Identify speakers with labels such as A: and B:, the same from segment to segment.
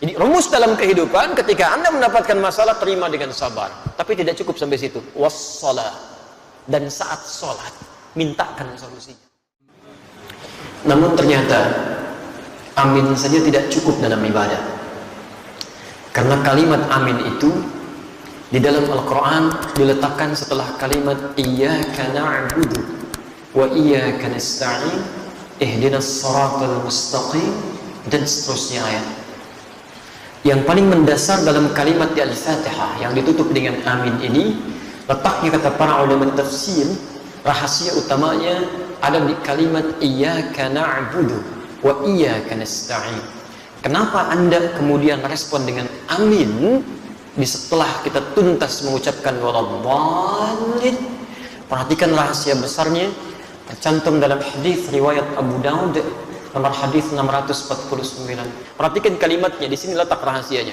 A: Jadi rumus dalam kehidupan, ketika Anda mendapatkan masalah, terima dengan sabar. Tapi tidak cukup sampai situ. Wassalah. Dan saat sholat, mintakan solusinya. Namun ternyata amin saja tidak cukup dalam ibadah. Karena kalimat amin itu di dalam Al-Quran diletakkan setelah kalimat Iyyaka na'budu wa iyyaka nasta'in ihdinas siratal mustaqim dan seterusnya ayat. Yang paling mendasar dalam kalimat di Al-Fatihah yang ditutup dengan amin ini, letaknya kata para ulama tafsir, rahasia utamanya ada di kalimat Iyyaka na'budu wa iyyaka nasta'in. Kenapa Anda kemudian respon dengan amin di setelah kita tuntas mengucapkan waladhdallin? Perhatikan rahasia besarnya, tercantum dalam hadis riwayat Abu Daud nomor hadis 649. Perhatikan kalimatnya, di sini letak rahasianya.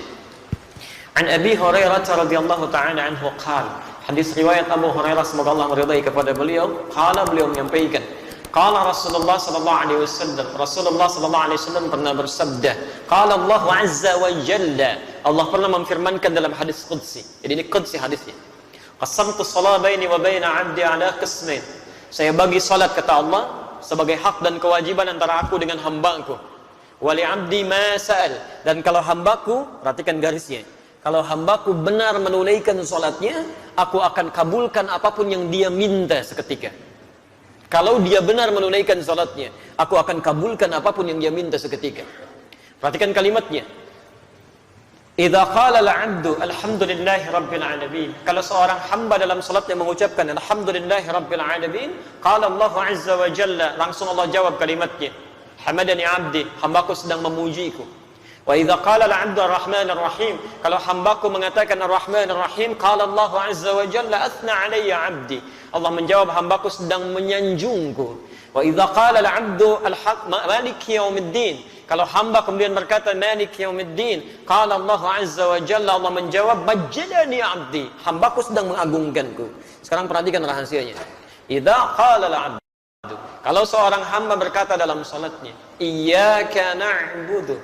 A: An Abi Hurairah radhiyallahu ta'ala anhu qala, hadis riwayat Abu Hurairah semoga Allah meridai kepada beliau, qala, beliau menyampaikan, qala Rasulullah sallallahu alaihi wasallam, Rasulullah sallallahu alaihi wasallam pernah bersabda, qala Allah azza wa jalla, Allah pernah memfirmankan dalam hadis qudsi. Jadi ini qudsi hadisnya. Qasamtu shalah baini wa baina 'abdi ala qismain. Saya bagi salat, kata Allah, sebagai hak dan kewajiban antara aku dengan hambaku. Wali 'abdi ma sa'al, dan kalau hambaku, perhatikan garisnya, kalau hambaku benar menunaikan salatnya, aku akan kabulkan apapun yang dia minta seketika. Kalau dia benar menunaikan salatnya, aku akan kabulkan apapun yang dia minta seketika. Perhatikan kalimatnya. Idza qala al-'abdu alhamdulillahi rabbil alamin. Kalau seorang hamba dalam salatnya mengucapkan alhamdulillahi rabbil alamin, qala Allah azza wa jalla, langsung Allah jawab kalimatnya, hamadani 'abdi, hambaku sedang memujiku. Wa idza qala al-'abdu ar-rahmanir rahim, kalau hambaku mengatakan ar-rahmanir rahim, qala Allah azza wa jalla athna 'alayya 'abdi, Allah menjawab hambaku sedang menyanjungku. Wa idza qala al-'abdu maliki yaumiddin, kalau hamba kemudian berkata Malik Yaumiddin, qala Allah azza wa jalla, Allah menjawab majjadani 'abdi, hambaku sedang mengagungkanku. Sekarang perhatikan rahasianya. Idza qala al-'abdu, kalau seorang hamba berkata dalam salatnya, iyyaka na'budu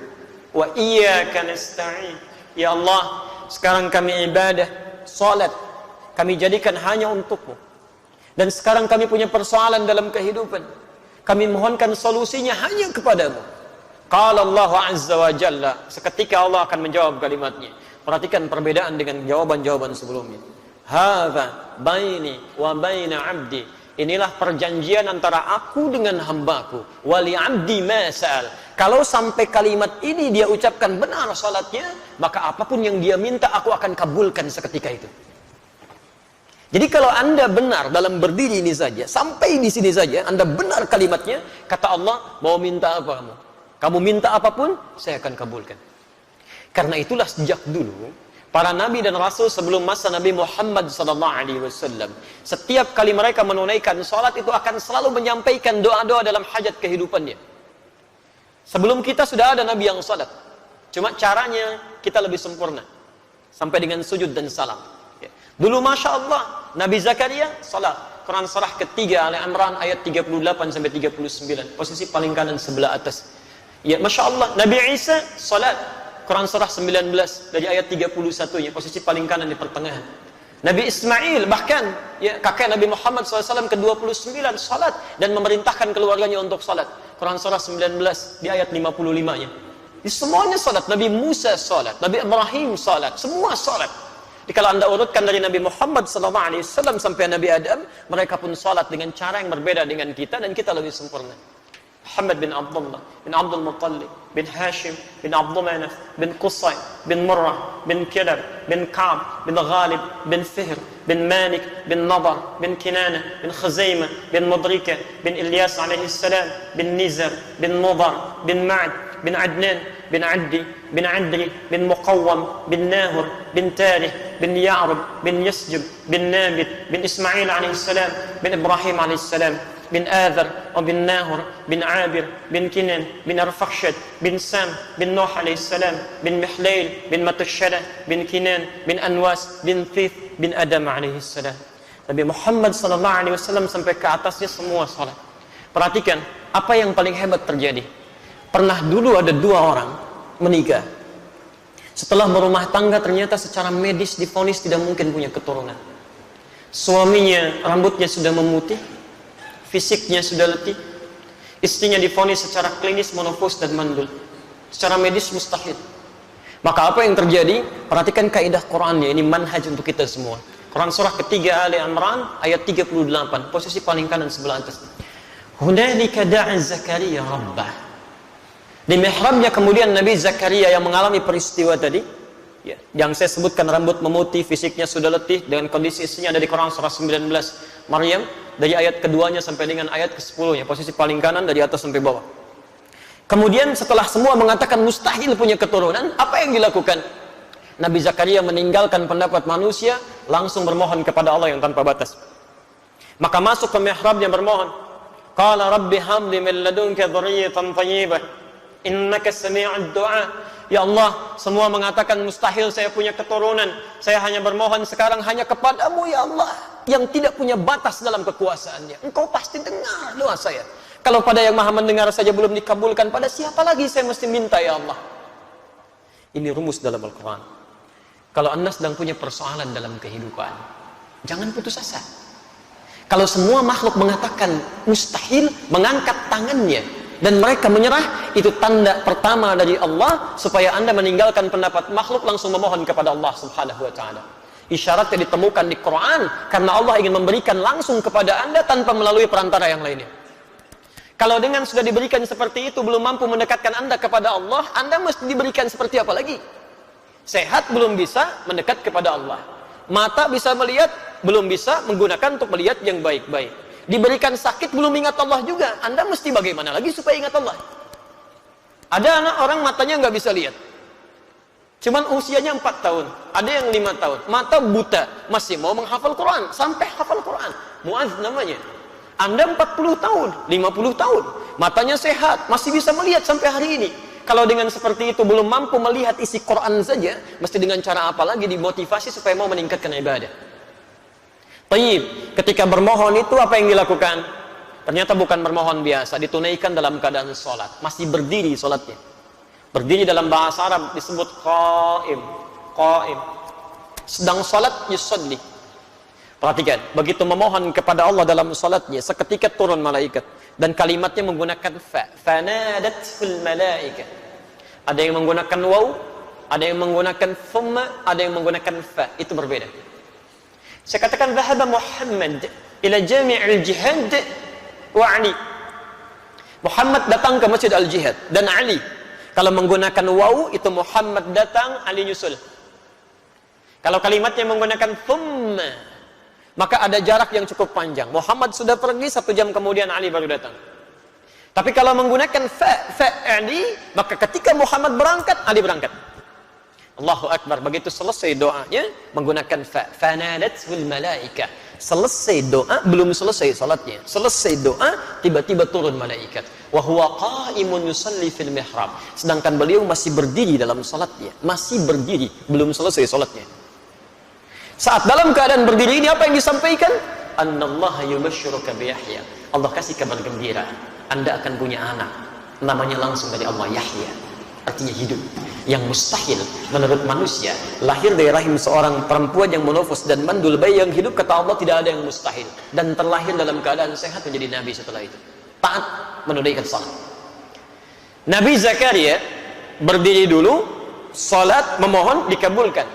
A: wa iyyaka nasta'in, ya Allah, sekarang kami ibadah, salat kami jadikan hanya untukmu, dan sekarang kami punya persoalan dalam kehidupan, kami mohonkan solusinya hanya kepadamu. Qala Allah azza wa jalla, seketika Allah akan menjawab kalimatnya. Perhatikan perbedaan dengan jawaban-jawaban sebelumnya. Hadza baini wa baina 'abdi, inilah perjanjian antara aku dengan hambaku. Wali 'abdi ma sa'al, kalau sampai kalimat ini dia ucapkan benar salatnya, maka apapun yang dia minta aku akan kabulkan seketika itu. Jadi kalau Anda benar dalam berdiri ini saja, sampai di sini saja Anda benar kalimatnya, kata Allah, mau minta apa kamu? Kamu minta apapun, saya akan kabulkan. Karena itulah sejak dulu para nabi dan rasul sebelum masa Nabi Muhammad SAW, setiap kali mereka menunaikan salat itu akan selalu menyampaikan doa-doa dalam hajat kehidupannya. Sebelum kita sudah ada nabi yang salat, cuma caranya kita lebih sempurna, sampai dengan sujud dan salam. Dulu Masya Allah, Nabi Zakaria salat, Quran surah ketiga Ali Imran ayat 38-39, posisi paling kanan sebelah atas. Ya, Masya Allah, Nabi Isa salat, Quran surah 19 dari ayat 31-nya, posisi paling kanan di pertengahan. Nabi Ismail bahkan, ya, kakek Nabi Muhammad SAW ke-29 salat dan memerintahkan keluarganya untuk salat, Quran surah 19 di ayat 55-nya. Di semuanya salat. Nabi Musa salat, Nabi Ibrahim salat, semua salat. Jadi kalau Anda urutkan dari Nabi Muhammad SAW sampai Nabi Adam, mereka pun salat dengan cara yang berbeda dengan kita, dan kita lebih sempurna. Muhammad bin Abdullah bin Abdul Muttalib bin Hashim bin Abdul Manaf bin Qusay bin Murrah bin Kilab bin Ka'b bin Ghalib bin Fihr bin Malik bin Nadar bin Kinana bin Khuzaimah bin Mudrika bin Ilyas alaihi salam bin Nizar bin Mudar bin Ma'ad bin Adnan bin Addi bin Adri bin Muqawwam bin Nahur bin Tarih bin Ya'rub bin Yasjub bin Nabit bin Ismail alaihi salam bin Ibrahim alaihi salam bin Adhar bin Nahur bin Abir bin Kinan bin Arfakhshad bin Sam bin Nuh alaihi salam bin Mihlail bin Matushara bin Kinan bin Anwas bin Thith bin Adam alaihi salam. Nabi Muhammad sallallahu alaihi wasallam sampai ke atasnya semua salat. Perhatikan apa yang paling hebat terjadi. Pernah dulu ada dua orang menikah. Setelah berumah tangga ternyata secara medis divonis tidak mungkin punya keturunan. Suaminya rambutnya sudah memutih, fisiknya sudah letih. Istrinya divonis secara klinis menopause dan mandul. Secara medis mustahil. Maka apa yang terjadi? Perhatikan kaidah Qur'annya, ini manhaj untuk kita semua. Quran surah ketiga Ali Imran ayat 38, posisi paling kanan sebelah atas. Hunalika da'a Zakaria rabbah. Di mihrabnya kemudian Nabi Zakaria yang mengalami peristiwa tadi, ya, yang saya sebutkan rambut memutih, fisiknya sudah letih, dengan kondisi istrinya ada di Quran surah 19 Maryam, dari ayat keduanya sampai dengan ayat ke-10 posisi paling kanan dari atas sampai bawah. Kemudian setelah semua mengatakan mustahil punya keturunan, apa yang dilakukan? Nabi Zakaria meninggalkan pendapat manusia, langsung bermohon kepada Allah yang tanpa batas. Maka masuk ke mihrabnya bermohon. Qala rabbi hamli min ladunka dzurriyyatan thayyibah innaka sami'ud du'a. Ya Allah, semua mengatakan mustahil saya punya keturunan. Saya hanya bermohon sekarang hanya kepadamu ya Allah, yang tidak punya batas dalam kekuasaannya. Engkau pasti dengar doa saya. Kalau pada yang maha mendengar saja belum dikabulkan, pada siapa lagi saya mesti minta ya Allah? Ini rumus dalam Al-Quran. Kalau Anda sedang punya persoalan dalam kehidupan, jangan putus asa. Kalau semua makhluk mengatakan mustahil, mengangkat tangannya dan mereka menyerah, itu tanda pertama dari Allah supaya Anda meninggalkan pendapat makhluk, langsung memohon kepada Allah Subhanahu wa taala. Isyarat yang ditemukan di Quran karena Allah ingin memberikan langsung kepada Anda tanpa melalui perantara yang lainnya. Kalau dengan sudah diberikan seperti itu belum mampu mendekatkan Anda kepada Allah, Anda mesti diberikan seperti apa lagi? Sehat belum bisa mendekat kepada Allah. Mata bisa melihat, belum bisa menggunakan untuk melihat yang baik-baik. Diberikan sakit belum ingat Allah juga. Anda mesti bagaimana lagi supaya ingat Allah? Ada anak orang matanya nggak bisa lihat, cuman usianya 4 tahun, ada yang 5 tahun, mata buta, masih mau menghafal Quran, sampai hafal Quran. Muaz namanya. Anda 40 tahun, 50 tahun, matanya sehat, masih bisa melihat sampai hari ini. Kalau dengan seperti itu belum mampu melihat isi Quran saja, mesti dengan cara apa lagi dimotivasi supaya mau meningkatkan ibadah? Tayyib, ketika bermohon itu apa yang dilakukan? Ternyata bukan bermohon biasa, ditunaikan dalam keadaan sholat, masih berdiri sholatnya. Berdiri dalam bahasa Arab disebut qaim, qaim. Sedang sholat yusalli. Perhatikan, begitu memohon kepada Allah dalam sholatnya, seketika turun malaikat. Dan kalimatnya menggunakan fa, fanadatul malaika. Ada yang menggunakan waw, ada yang menggunakan thumma, ada yang menggunakan fa. Itu berbeda. Saya katakan dhahaba Muhammad ila jami'il jihad wa Ali. Muhammad datang ke Masjid Al-Jihad dan Ali. Kalau menggunakan waw itu Muhammad datang, Ali nyusul. Kalau kalimatnya menggunakan thumma, maka ada jarak yang cukup panjang. Muhammad sudah pergi, 1 jam kemudian Ali baru datang. Tapi kalau menggunakan fa Ali, maka ketika Muhammad berangkat, Ali berangkat. Allahu Akbar. Begitu selesai doanya menggunakan fa, fanadatul malaika. Selesai doa, belum selesai salatnya. Selesai doa, tiba-tiba turun malaikat. Wa huwa qa'imun yusalli fil mihrab. Sedangkan beliau masih berdiri dalam salatnya. Masih berdiri, belum selesai salatnya. Saat dalam keadaan berdiri ini apa yang disampaikan? Annallaha yubashshiruka bi Yahya. Allah kasih kabar gembira, Anda akan punya anak. Namanya langsung dari Allah, Yahya. Artinya hidup. Yang mustahil menurut manusia, lahir dari rahim seorang perempuan yang monofos dan mandul, bayi yang hidup, kata Allah tidak ada yang mustahil. Dan terlahir dalam keadaan sehat menjadi nabi setelah itu. Taat menunaikan salat. Nabi Zakaria berdiri dulu, salat, memohon, dikabulkan.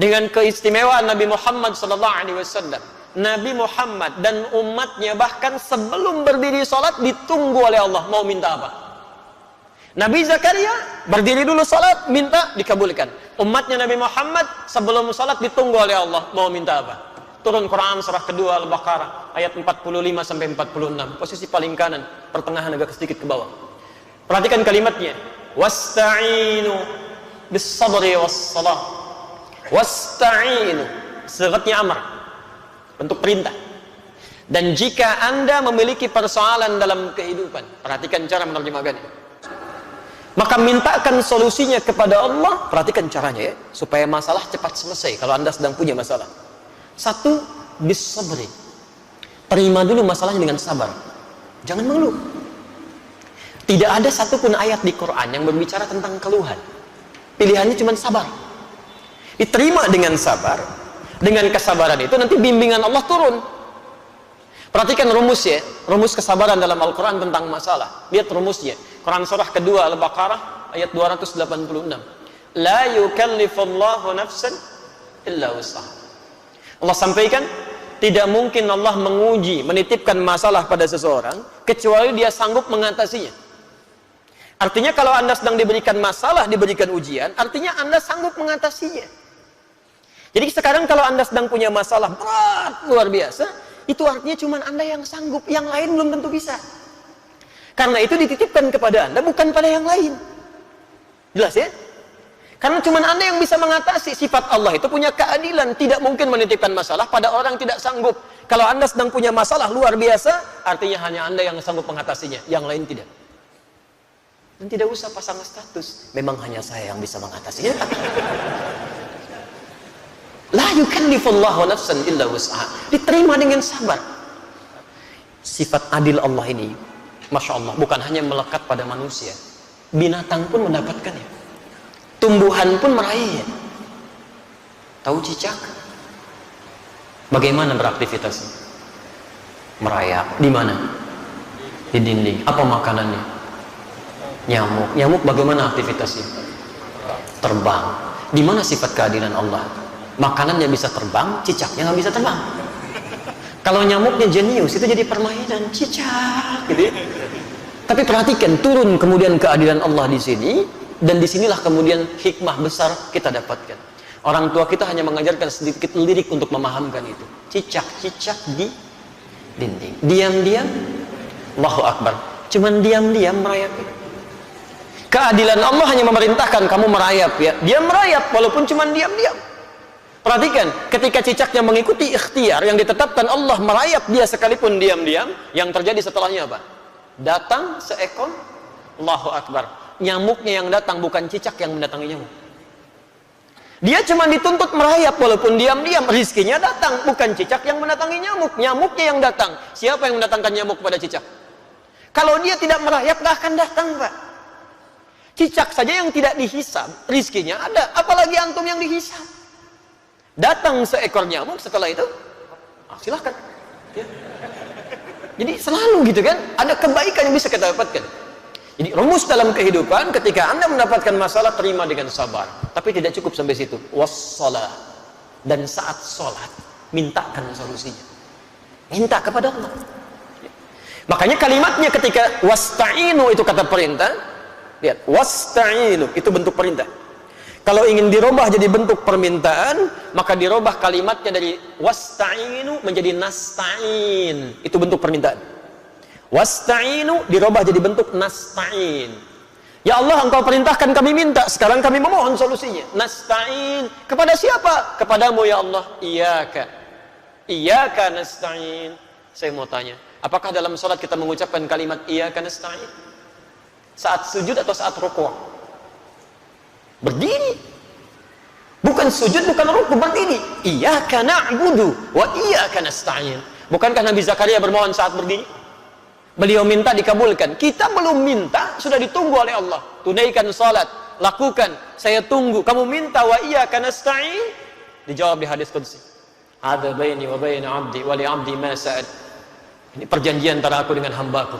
A: Dengan keistimewaan Nabi Muhammad SAW, Nabi Muhammad dan umatnya bahkan sebelum berdiri salat ditunggu oleh Allah, mau minta apa? Nabi Zakaria berdiri dulu salat, minta, dikabulkan. Umatnya Nabi Muhammad sebelum salat ditunggu oleh Allah, mau minta apa? Turun Quran surah kedua Al-Baqarah ayat 45 sampai 46, posisi paling kanan, pertengahan agak sedikit ke bawah. Perhatikan kalimatnya. Wasta'inu bis sabri was salah. Wasta'inu, sigatnya amar, bentuk perintah. Dan jika Anda memiliki persoalan dalam kehidupan, perhatikan cara menerjemahkannya, maka mintakan solusinya kepada Allah. Perhatikan caranya ya, supaya masalah cepat selesai kalau Anda sedang punya masalah. 1, bis sabri, terima dulu masalahnya dengan sabar, jangan mengeluh. Tidak ada satupun ayat di Quran yang berbicara tentang keluhan. Pilihannya cuma sabar. Diterima dengan sabar. Dengan kesabaran itu nanti bimbingan Allah turun. Perhatikan rumus ya, rumus kesabaran dalam Al-Quran tentang masalah. Lihat rumusnya. Quran surah kedua Al-Baqarah ayat 286. La yukallifullahu nafsan illa wus'aha. Allah sampaikan, tidak mungkin Allah menguji, menitipkan masalah pada seseorang kecuali dia sanggup mengatasinya. Artinya kalau Anda sedang diberikan masalah, diberikan ujian, artinya Anda sanggup mengatasinya. Jadi sekarang kalau Anda sedang punya masalah berat luar biasa, itu artinya cuma Anda yang sanggup, yang lain belum tentu bisa. Karena itu dititipkan kepada Anda, bukan pada yang lain. Jelas ya? Karena cuma Anda yang bisa mengatasi. Sifat Allah itu punya keadilan, tidak mungkin menitipkan masalah pada orang tidak sanggup. Kalau Anda sedang punya masalah luar biasa, artinya hanya Anda yang sanggup mengatasinya, yang lain tidak. Dan tidak usah pasang status, memang hanya saya yang bisa mengatasinya. La yukallifullahu nafsan illa wus'aha. Diterima dengan sabar. Sifat adil Allah ini, Masya Allah, bukan hanya melekat pada manusia, binatang pun mendapatkannya, tumbuhan pun meraihnya. Tahu cicak? Bagaimana beraktivitasnya? Merayap. Di mana? Di dinding. Apa makanannya? Nyamuk. Nyamuk bagaimana aktivitasnya? Terbang. Di mana sifat keadilan Allah? Makanannya bisa terbang, cicaknya nggak bisa terbang. Kalau nyamuknya jenius, itu jadi permainan cicak, gitu ya. Tapi perhatikan, turun kemudian keadilan Allah di sini, dan disinilah kemudian hikmah besar kita dapatkan. Orang tua kita hanya mengajarkan sedikit lirik untuk memahamkan itu. Cicak-cicak di dinding. Diam-diam, Allahu Akbar. Cuman diam-diam merayap. Keadilan Allah hanya memerintahkan kamu merayap ya. Dia merayap walaupun cuman diam-diam. Perhatikan, ketika cicaknya mengikuti ikhtiar yang ditetapkan Allah, merayap dia sekalipun diam-diam, yang terjadi setelahnya apa? Datang seekor, Allahu Akbar. Nyamuknya yang datang, bukan cicak yang mendatangi nyamuk. Dia cuma dituntut merayap walaupun diam-diam, rizkinya datang, bukan cicak yang mendatangi nyamuk. Nyamuknya yang datang. Siapa yang mendatangkan nyamuk kepada cicak? Kalau dia tidak merayap, gak akan datang, Pak. Cicak saja yang tidak dihisab, rizkinya ada, apalagi antum yang dihisab. Datang seekor nyamuk, setelah itu silahkan ya. Jadi selalu gitu kan, ada kebaikan yang bisa kita dapatkan. Jadi rumus dalam kehidupan, ketika Anda mendapatkan masalah, terima dengan sabar. Tapi tidak cukup sampai situ. Wassalah. Dan saat sholat, mintakan solusinya. Minta kepada Allah. Makanya kalimatnya ketika wasta'inu itu kata perintah. Lihat, wasta'inu itu bentuk perintah. Kalau ingin dirubah jadi bentuk permintaan, maka dirubah kalimatnya dari wasta'inu menjadi nasta'in. Itu bentuk permintaan. Wasta'inu dirubah jadi bentuk nasta'in. Ya Allah, engkau perintahkan kami minta, sekarang kami memohon solusinya. Nasta'in. Kepada siapa? Kepadamu ya Allah. Iyaka. Iyaka nasta'in. Saya mau tanya, apakah dalam sholat kita mengucapkan kalimat iyaka nasta'in? Saat sujud atau saat rukuk? Berdiri. Bukan sujud, bukan rukuk, berdiri. Iyyaka na'budu wa iyyaka nasta'in. Bukankah Nabi Zakaria bermohon saat berdiri? Beliau minta dikabulkan. Kita belum minta, sudah ditunggu oleh Allah. Tunaikan salat, lakukan. Saya tunggu. Kamu minta wa iyyaka nasta'in? Dijawab di hadis qudsi. Hadza baini wa baina 'abdi wa li 'abdi ma sa'ad. Ini perjanjian antara aku dengan hambaku.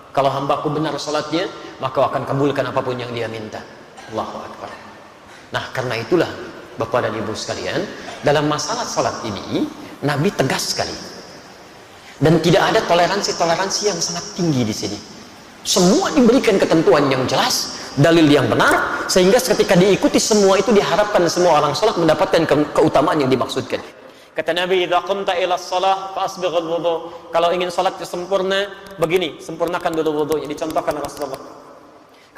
A: Kalau hambaku benar salatnya, maka akan kabulkan apapun yang dia minta. Allahu Akbar. Nah, karena itulah Bapak dan Ibu sekalian, dalam masalah salat ini Nabi tegas sekali. Dan tidak ada toleransi-toleransi yang sangat tinggi di sini. Semua diberikan ketentuan yang jelas, dalil yang benar, sehingga ketika diikuti semua itu diharapkan semua orang salat mendapatkan keutamaan yang dimaksudkan. Kata Nabi, "Idza qumta ila shalah fasbighul wudu." Kalau ingin salatnya sempurna, begini, sempurnakan dulu wudunya, dicontohkan Rasulullah.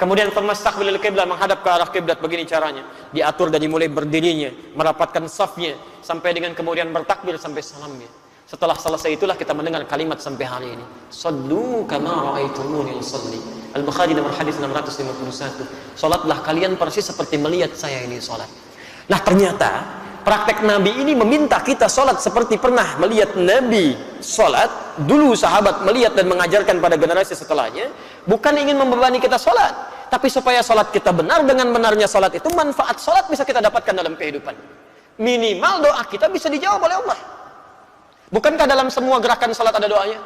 A: Kemudian famastaqbilil qiblah, menghadap ke arah kiblat, begini caranya. Diatur dari mulai berdirinya, merapatkan safnya, sampai dengan kemudian bertakbir sampai salamnya. Setelah selesai itulah kita mendengar kalimat sampai hari ini. Sallu kama ra'aitumuni usalli. Al-Bukhari nomor hadis 651. Salatlah kalian persis seperti melihat saya ini salat. Nah, ternyata praktek Nabi ini meminta kita salat seperti pernah melihat Nabi salat. Dulu sahabat melihat dan mengajarkan pada generasi setelahnya, bukan ingin membebani kita salat, Tapi supaya sholat kita benar, dengan benarnya sholat itu, manfaat sholat bisa kita dapatkan dalam kehidupan. Minimal doa kita bisa dijawab oleh Allah. Bukankah dalam semua gerakan sholat ada doanya?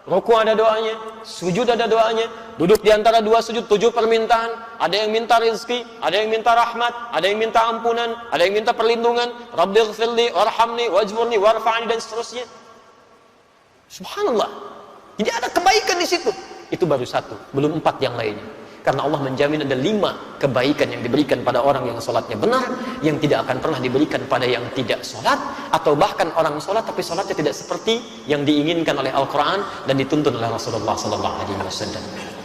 A: Ruku ada doanya, sujud ada doanya, duduk di antara dua sujud 7 permintaan, ada yang minta rezeki, ada yang minta rahmat, ada yang minta ampunan, ada yang minta perlindungan, Rabbighfirli warhamni wajburni warfa'ni, dan seterusnya. Subhanallah. Jadi ada kebaikan di situ. Itu baru 1, belum 4 yang lainnya. Karena Allah menjamin ada 5 kebaikan yang diberikan pada orang yang sholatnya benar, yang tidak akan pernah diberikan pada yang tidak sholat, atau bahkan orang sholat tapi sholatnya tidak seperti yang diinginkan oleh Al-Quran dan dituntun oleh Rasulullah SAW.